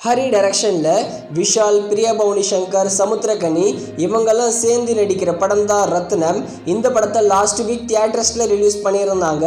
ஹரி டைரக்ஷனில் விஷால், பிரியா பவானி சங்கர், சமுத்திரகனி இவங்கெல்லாம் சேர்ந்து நடிக்கிற படம் தான் ரத்னம். இந்த படத்தை லாஸ்ட் வீக் தியேட்டர்ஸில் ரிலீஸ் பண்ணியிருந்தாங்க.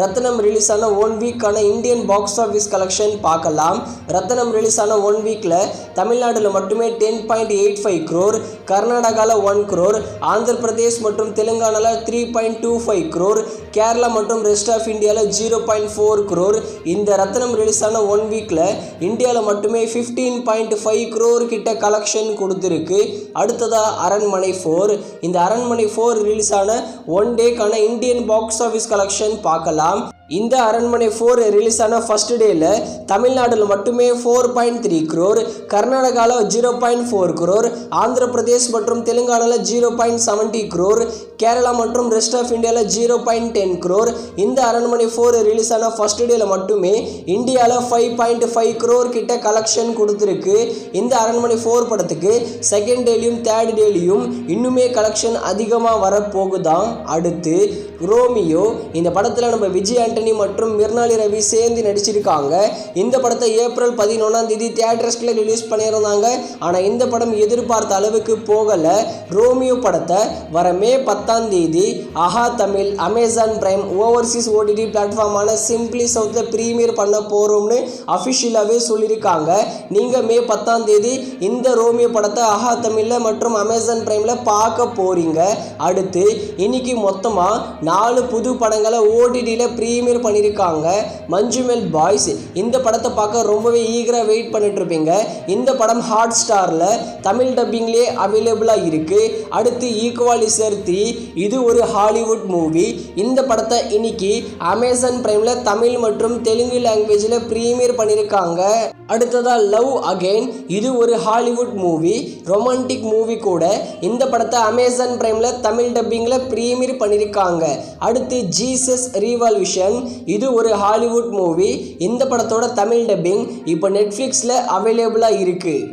ரத்னம் ரிலீஸ் ஆன 1 வீக்கான இந்தியன் பாக்ஸ் ஆஃபீஸ் கலெக்ஷன் பார்க்கலாம். ரத்னம் ரிலீஸ் ஆன 1 வீக்கில் தமிழ்நாட்டில் மட்டுமே 10.85 crore, கர்நாடகாவில் 1 crore, ஆந்திர பிரதேஷ் மற்றும் தெலுங்கானாவில் 3.25 crore, கேரளா மற்றும் ரெஸ்ட் ஆஃப் இந்தியாவில் 0.4 crore. இந்த ரத்னம் ரிலீஸ் ஆன 1 வீக்கில் இந்தியாவில் மட்டுமே 15.5 crore கிட்ட கலெக்ஷன் கொடுத்துருக்கு. அடுத்ததா அரண்மனை 4. இந்த அரண்மனை 4 ரிலீஸ் ஆன 1 டேக்கான இந்தியன் பாக்ஸ் ஆஃபீஸ் கலெக்ஷன் பார்க்கலாம். இந்த அரண்மனை 4 ரிலீஸ் ஆன ஃபர்ஸ்ட் டேல தமிழ்நாட்டில் மட்டுமே 4.3 crore, கர்நாடகாவில் 0.4 crore, ஆந்திர பிரதேஷ் மற்றும் தெலுங்கானாவில் 0.70 crore, கேரளா மற்றும் ரெஸ்ட் ஆஃப் இந்தியாவில் 0.10 crore. இந்த அரண்மனை 4 ரிலீஸ் ஆன ஃபர்ஸ்ட் டேல மட்டுமே இந்தியாவில் 5.5 crore கிட்ட கலெக்ஷன் கொடுத்துருக்கு. இந்த அரண்மனை 4 படத்துக்கு செகண்ட் டேலையும் தேர்ட் டேலையும் இன்னுமே கலெக்ஷன் அதிகமாக வரப்போகுதான். அடுத்து ரோமியோ. இந்த படத்தில் நம்ம விஜய் ஆண்டனி மற்றும் மிர்னாலி ரவி சேர்ந்து நடிச்சிருக்காங்க. இந்த படத்தை ஏப்ரல் 11 தியேட்டர்ஸ்ல ரிலீஸ் பண்ணியிருந்தாங்க. ஆனால் இந்த படம் எதிர்பார்த்த அளவுக்கு போகலை. ரோமியோ படத்தை வர மே 10 Aha Tamil, Amazon Prime, overseas OTT பிளாட்ஃபார்மான சிம்பிளி சவுத்தில் ப்ரீமியர் பண்ண போகிறோம்னு அஃபிஷியலாகவே சொல்லியிருக்காங்க. நீங்கள் மே 10 இந்த ரோமியோ படத்தை ஆஹா தமிழில் மற்றும் அமேசான் பிரைமில் பார்க்க போகிறீங்க. அடுத்து இன்னைக்கு மொத்தமாக 4 புது படங்களை ஓடிடியில் ப்ரீமியர் பண்ணியிருக்காங்க. மஞ்சுமெல் பாய்ஸ். இந்த படத்தை பார்க்க ரொம்பவே ஈகராக வெயிட் பண்ணிட்டு இருப்பீங்க. இந்த படம் ஹாட் ஸ்டாரில் தமிழ் டப்பிங்லேயே அவைலபிளாக இருக்குது. அடுத்து ஈக்குவாலிசர் 3. இது ஒரு ஹாலிவுட் மூவி. இந்த படத்தை இன்னைக்கு அமேசான் பிரைமில் தமிழ் மற்றும் தெலுங்கு லாங்குவேஜில் ப்ரீமியர் பண்ணியிருக்காங்க. அடுத்ததாக லவ் அகெயின். இது ஒரு ஹாலிவுட் மூவி, ரொமான்டிக் மூவி கூட. இந்த படத்தை அமேசான் பிரைமில் தமிழ் டப்பிங்கில் ப்ரீமியர் பண்ணியிருக்காங்க. அடுத்து ஜீசஸ் ரீவால்யூஷன். இது ஒரு ஹாலிவுட் மூவி. இந்த படத்தோட தமிழ் டப்பிங் இப்போ நெட்ஃப்ளிக்ஸில் அவைலபிளாக இருக்குது.